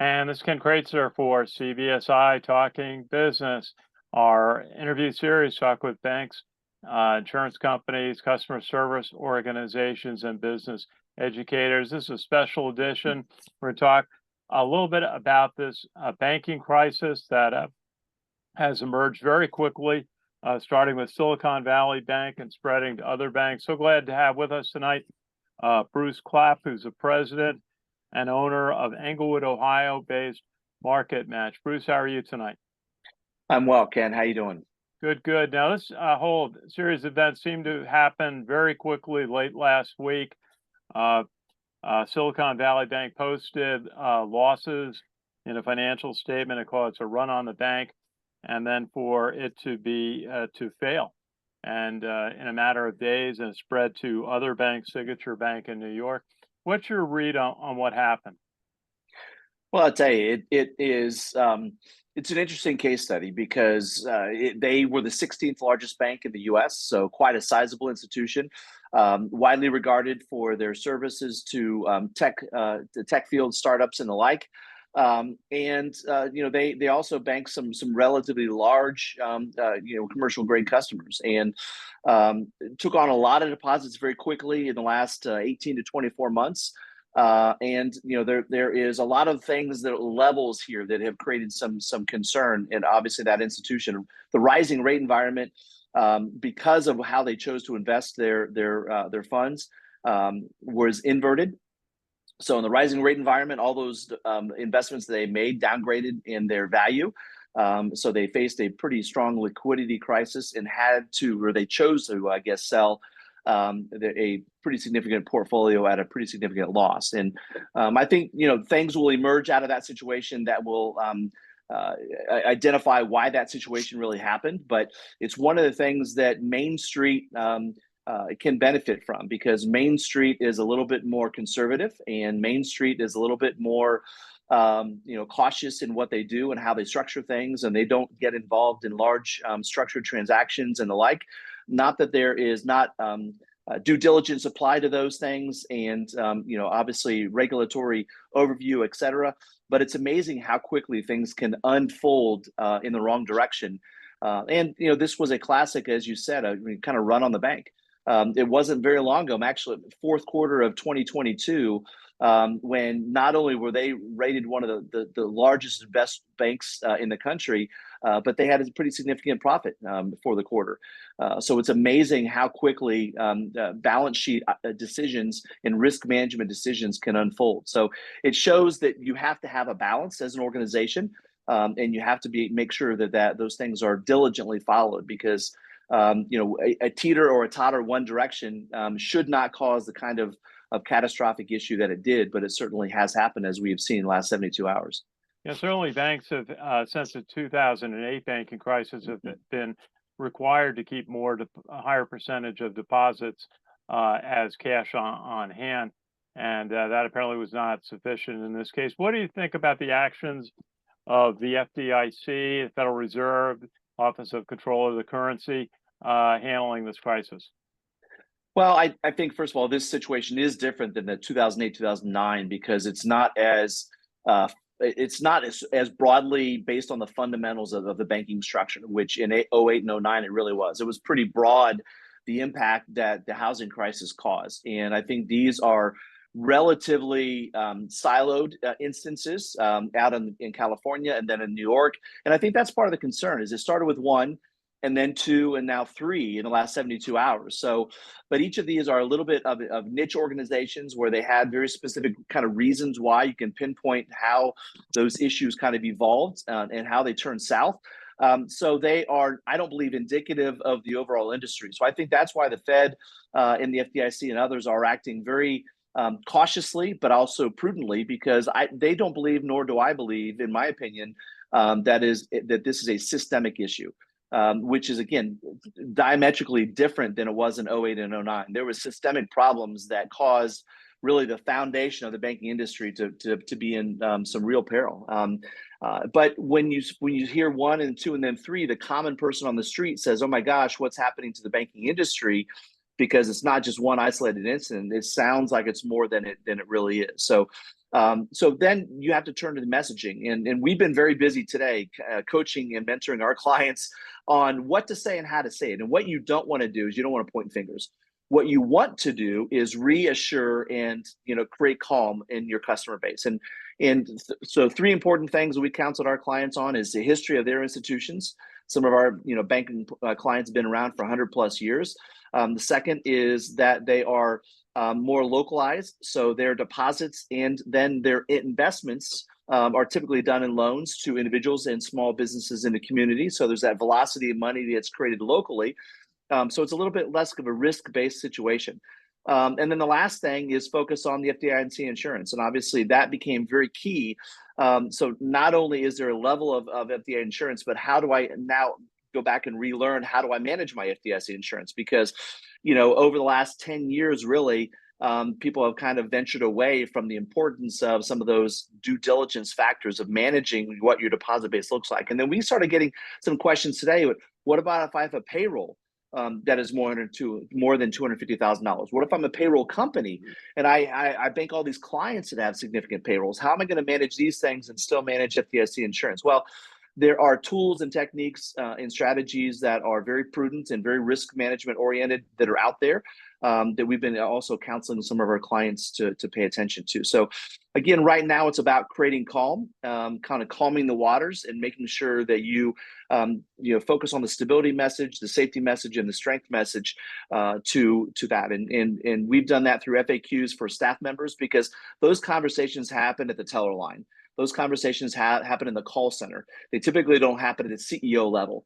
And this is Ken Kraetzer for CBSI Talking Business. Our interview series talk with banks, insurance companies, customer service organizations, and business educators. This is a special edition. We're going to talk a little bit about this banking crisis that has emerged very quickly, starting with Silicon Valley Bank and spreading to other banks. So glad to have with us tonight Bruce Clapp, who's the president and owner of Englewood, Ohio-based MarketMatch. Bruce, how are you tonight? I'm well, Ken. How you doing? Good, good. Now, this whole series of events seemed to happen very quickly late last week. Silicon Valley Bank posted losses in a financial statement. It called it a run on the bank, and then for it to be to fail, and in a matter of days, and it spread to other banks, Signature Bank in New York. What's your read on what happened? Well, I'll tell you, it's an interesting case study because they were the 16th largest bank in the U.S., so quite a sizable institution, widely regarded for their services to the tech field, startups, and the like. They also bank some relatively large commercial grade customers, and took on a lot of deposits very quickly in the last 18 to 24 months. There is a lot of things that levels here that have created some concern, and obviously that institution, the rising rate environment, because of how they chose to invest their funds, was inverted. So in the rising rate environment, all those investments they made downgraded in their value. So they faced a pretty strong liquidity crisis and they chose to, sell a pretty significant portfolio at a pretty significant loss. And I think, things will emerge out of that situation that will identify why that situation really happened. But it's one of the things that Main Street can benefit from, because Main Street is a little bit more conservative, and Main Street is a little bit more cautious in what they do and how they structure things, and they don't get involved in large structured transactions and the like. Not that there is not due diligence applied to those things, and obviously regulatory overview, et cetera. But it's amazing how quickly things can unfold in the wrong direction. This was a classic, as you said, kind of run on the bank. It wasn't very long ago, actually, fourth quarter of 2022, when not only were they rated one of the largest and best banks in the country, but they had a pretty significant profit for the quarter. So it's amazing how quickly balance sheet decisions and risk management decisions can unfold. So it shows that you have to have a balance as an organization, and you have to make sure that those things are diligently followed, because a teeter or a totter one direction should not cause the kind of catastrophic issue that it did, but it certainly has happened, as we have seen in the last 72 hours. Yeah, certainly banks have, since the 2008 banking crisis, have been required to keep a higher percentage of deposits as cash on hand, and that apparently was not sufficient in this case. What do you think about the actions of the FDIC, the Federal Reserve, Office of Controller of the Currency, handling this crisis? Well, I think, first of all, this situation is different than the 2008-2009 because it's not as broadly based on the fundamentals of the banking structure, which in 2008 and 2009 it really was. It was pretty broad, the impact that the housing crisis caused, and I think these are relatively siloed instances out in California and then in New York, and I think that's part of the concern. Is it started with one, and then two, and now three in the last 72 hours. So, but each of these are a little bit of niche organizations where they had very specific kind of reasons why. You can pinpoint how those issues kind of evolved and how they turned south. So they are, I don't believe, indicative of the overall industry. So I think that's why the Fed and the FDIC and others are acting very cautiously, but also prudently, because they don't believe, nor do I believe, in my opinion, that this is a systemic issue. Which is, again, diametrically different than it was in 2008 and 2009. There were systemic problems that caused really the foundation of the banking industry to be in some real peril. But when you hear one and two and then three, the common person on the street says, "Oh my gosh, what's happening to the banking industry?" Because it's not just one isolated incident. It sounds like it's more than it really is. So So then you have to turn to the messaging. And we've been very busy today coaching and mentoring our clients on what to say and how to say it. And what you don't want to do is you don't want to point fingers. What you want to do is reassure and create calm in your customer base. So three important things that we counseled our clients on is the history of their institutions. Some of our banking clients have been around for 100 plus years. The second is that they are more localized, so their deposits and then their investments are typically done in loans to individuals and small businesses in the community. So there's that velocity of money that's created locally. So it's a little bit less of a risk-based situation. And then the last thing is focus on the FDIC insurance. And obviously that became very key. So not only is there a level of FDIC insurance, but how do I now go back and relearn how do I manage my FDIC insurance? Because, over the last 10 years, really, people have kind of ventured away from the importance of some of those due diligence factors of managing what your deposit base looks like. And then we started getting some questions today. What about if I have a payroll that is more than $250,000? What if I'm a payroll company and I bank all these clients that have significant payrolls? How am I going to manage these things and still manage FDIC insurance? Well, there are tools and techniques and strategies that are very prudent and very risk management oriented that are out there that we've been also counseling some of our clients to pay attention to. So again, right now it's about creating calm, kind of calming the waters and making sure that you focus on the stability message, the safety message, and the strength message to that. And we've done that through FAQs for staff members because those conversations happen at the teller line. Those conversations happen in the call center. They typically don't happen at the CEO level.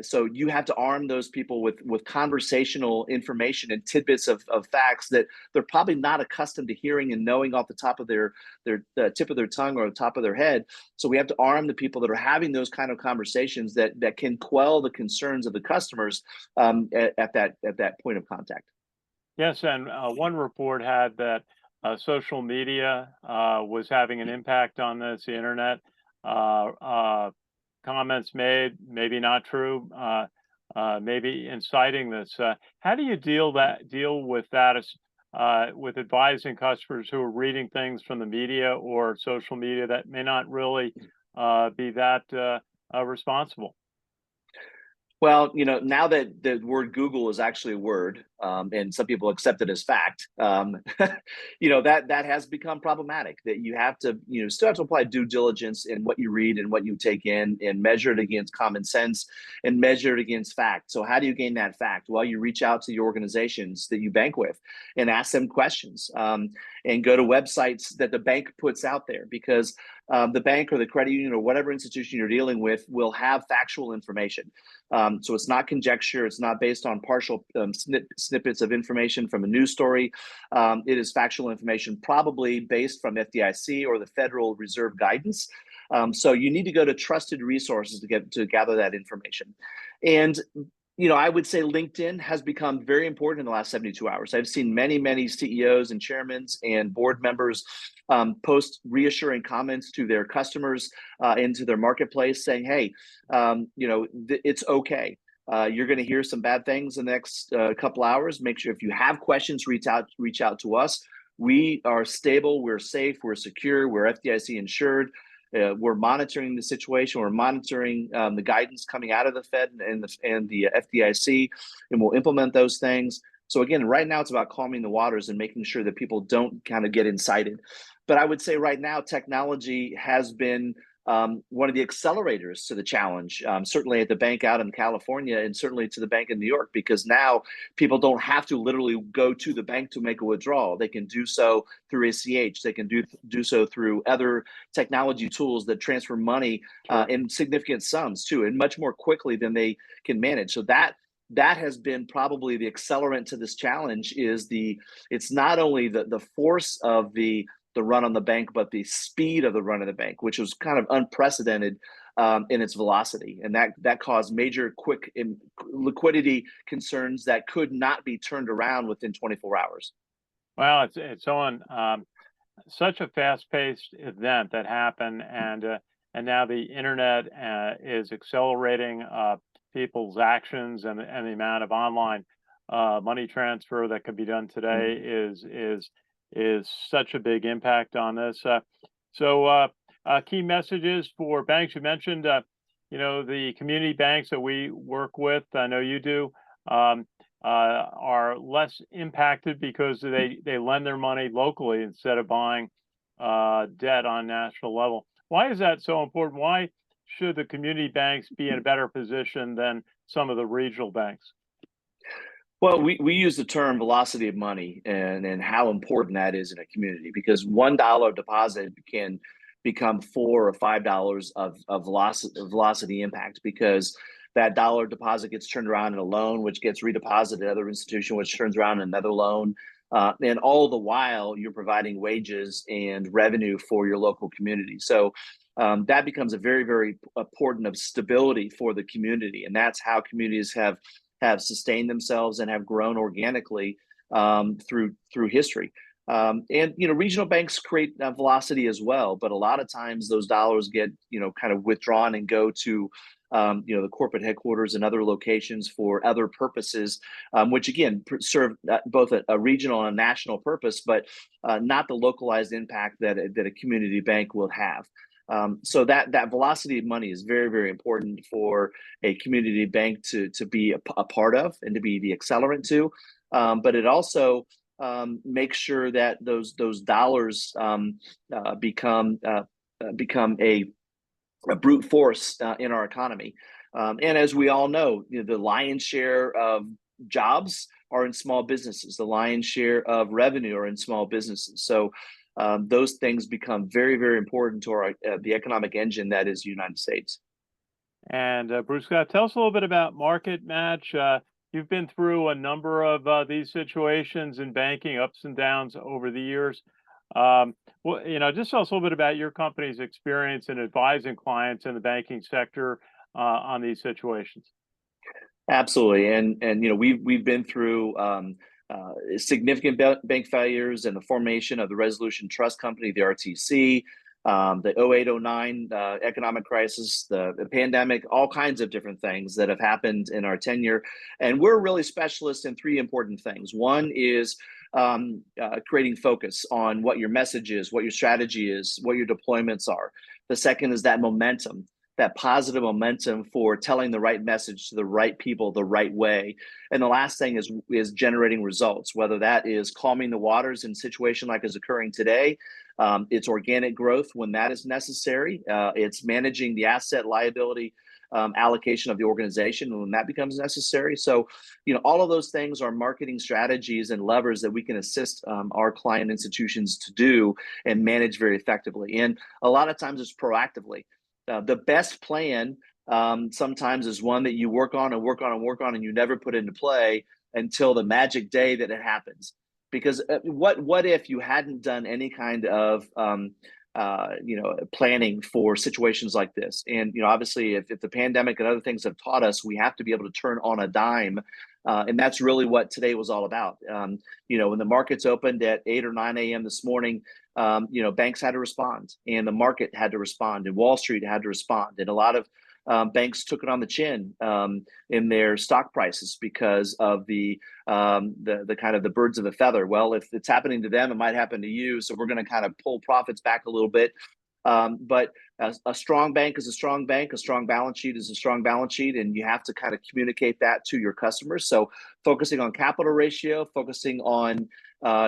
So you have to arm those people with conversational information and tidbits of facts that they're probably not accustomed to hearing and knowing off the top of their tip of their tongue or the top of their head. So we have to arm the people that are having those kind of conversations that can quell the concerns of the customers at that point of contact. Yes, and one report had that social media was having an impact on this. The internet, comments made, maybe not true, maybe inciting this. How do you deal with that with advising customers who are reading things from the media or social media that may not really be that responsible? Well, now that the word Google is actually a word, and some people accept it as fact, that has become problematic. That you have to, still have to apply due diligence in what you read and what you take in, and measure it against common sense and measure it against fact. So how do you gain that fact? Well, you reach out to the organizations that you bank with and ask them questions, and go to websites that the bank puts out there, because the bank or the credit union or whatever institution you're dealing with will have factual information. So it's not conjecture. It's not based on partial snippets of information from a news story. It is factual information, probably based from FDIC or the Federal Reserve guidance. So you need to go to trusted resources to gather that information. And I would say LinkedIn has become very important in the last 72 hours. I've seen many CEOs and chairmen and board members post reassuring comments to their customers into their marketplace saying, hey, it's okay. You're going to hear some bad things in the next couple hours. Make sure if you have questions, reach out to us. We are stable. We're safe. We're secure. We're FDIC insured. We're monitoring the situation. We're monitoring the guidance coming out of the Fed and the FDIC, and we'll implement those things. So again, right now it's about calming the waters and making sure that people don't kind of get incited. But I would say right now, technology has been one of the accelerators to the challenge, certainly at the bank out in California and certainly to the bank in New York, because now people don't have to literally go to the bank to make a withdrawal. They can do so through ACH. They can do so through other technology tools that transfer money in significant sums too, and much more quickly than they can manage. So that has been probably the accelerant to this challenge. It's not only the force of the run on the bank, but the speed of the run of the bank, which was kind of unprecedented in its velocity. And that caused major quick liquidity concerns that could not be turned around within 24 hours. Well, it's on such a fast-paced event that happened, and now the internet is accelerating people's actions, and the amount of online money transfer that can be done today is is such a big impact on this. Key messages for banks. You mentioned, the community banks that we work with. I know you do. Are less impacted because they lend their money locally instead of buying debt on national level. Why is that so important? Why should the community banks be in a better position than some of the regional banks? Well, we use the term velocity of money and how important that is in a community, because $1 deposit can become $4 or $5 of velocity impact, because that dollar deposit gets turned around in a loan, which gets redeposited at another institution, which turns around in another loan. And all the while you're providing wages and revenue for your local community. So that becomes a very, very important of stability for the community. And that's how communities have sustained themselves and have grown organically through history. And regional banks create velocity as well, but a lot of times those dollars get kind of withdrawn and go to the corporate headquarters and other locations for other purposes, which again serve both a regional and a national purpose, but not the localized impact that a community bank will have. So that velocity of money is very, very important for a community bank to be a part of and to be the accelerant to. But it also makes sure that those dollars become a brute force in our economy. And as we all know, the lion's share of jobs are in small businesses. The lion's share of revenue are in small businesses. So those things become very, very important to the economic engine that is the United States. And Bruce Clapp, tell us a little bit about MarketMatch. You've been through a number of these situations in banking, ups and downs over the years. Just tell us a little bit about your company's experience in advising clients in the banking sector on these situations. Absolutely, and we've been through significant bank failures and the formation of the Resolution Trust Company, the RTC, the 08-09 economic crisis, the pandemic, all kinds of different things that have happened in our tenure. And we're really specialists in three important things. One is creating focus on what your message is, what your strategy is, what your deployments are. The second is that momentum, that positive momentum for telling the right message to the right people the right way. And the last thing is generating results, whether that is calming the waters in a situation like is occurring today. It's organic growth when that is necessary. It's managing the asset liability allocation of the organization when that becomes necessary. So, all of those things are marketing strategies and levers that we can assist our client institutions to do and manage very effectively. And a lot of times it's proactively. The best plan sometimes is one that you work on and you never put into play until the magic day that it happens. Because what if you hadn't done any kind of planning for situations like this? And obviously, if the pandemic and other things have taught us, we have to be able to turn on a dime, and that's really what today was all about. When the markets opened at 8 or 9 a.m. this morning, banks had to respond, and the market had to respond, and Wall Street had to respond, and a lot of banks took it on the chin in their stock prices because of the kind of the birds of a feather. Well, if it's happening to them, it might happen to you. So we're going to kind of pull profits back a little bit. But a strong bank is a strong bank. A strong balance sheet is a strong balance sheet, and you have to kind of communicate that to your customers. So focusing on capital ratio, focusing on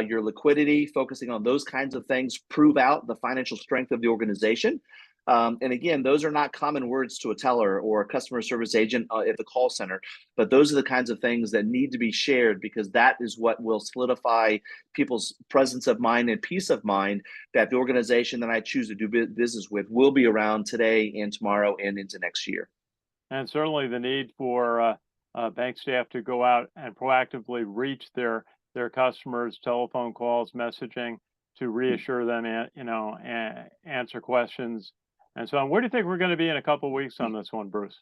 your liquidity, focusing on those kinds of things prove out the financial strength of the organization. And again, those are not common words to a teller or a customer service agent at the call center, but those are the kinds of things that need to be shared, because that is what will solidify people's presence of mind and peace of mind that the organization that I choose to do business with will be around today and tomorrow and into next year. And certainly the need for bank staff to go out and proactively reach their customers, telephone calls, messaging, to reassure them, and answer questions. And so where do you think we're going to be in a couple of weeks on this one, Bruce?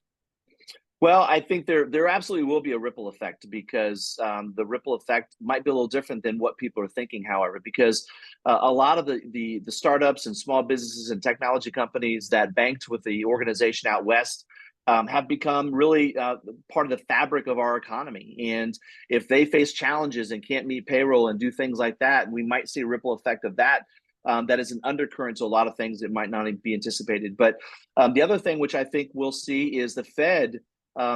Well, I think there absolutely will be a ripple effect, because the ripple effect might be a little different than what people are thinking, however, because a lot of the startups and small businesses and technology companies that banked with the organization out west have become really part of the fabric of our economy. And if they face challenges and can't meet payroll and do things like that, we might see a ripple effect of that. That is an undercurrent to a lot of things that might not be anticipated. But the other thing which I think we'll see is the Fed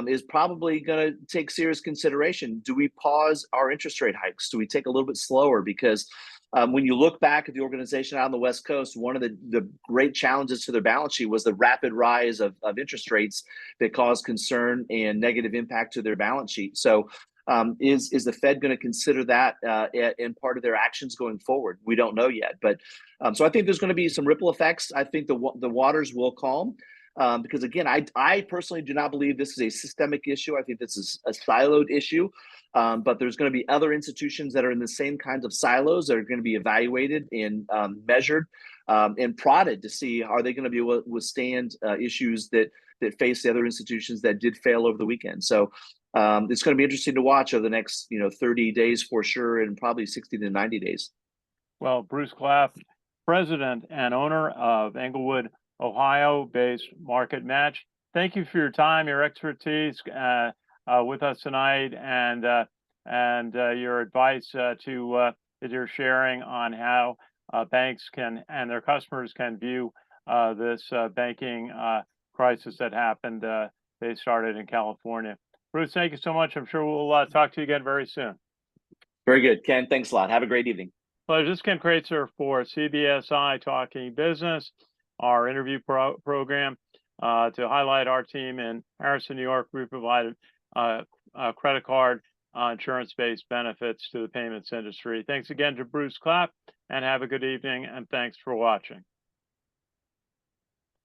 is probably going to take serious consideration. Do we pause our interest rate hikes? Do we take a little bit slower? Because when you look back at the organization out on the West Coast, one of the great challenges to their balance sheet was the rapid rise of interest rates that caused concern and negative impact to their balance sheet. So is the Fed going to consider that in part of their actions going forward? We don't know yet. But so I think there's going to be some ripple effects. I think the waters will calm. Because again, I personally do not believe this is a systemic issue. I think this is a siloed issue, but there's going to be other institutions that are in the same kinds of silos that are going to be evaluated and measured and prodded to see are they going to be able to withstand issues that face the other institutions that did fail over the weekend. So it's going to be interesting to watch over the next 30 days for sure, and probably 60 to 90 days. Well, Bruce Clapp, president and owner of Englewood, Ohio-based MarketMatch. Thank you for your time, your expertise with us tonight, and your advice that you're sharing on how banks can and their customers can view this banking crisis that happened. They started in California. Bruce, thank you so much. I'm sure we'll talk to you again very soon. Very good, Ken. Thanks a lot. Have a great evening. Well, this is Ken Kraetzer for CBSI Talking Business, our interview program to highlight our team in Harrison, New York. We provide credit card insurance-based benefits to the payments industry. Thanks again to Bruce Clapp, and have a good evening, and thanks for watching.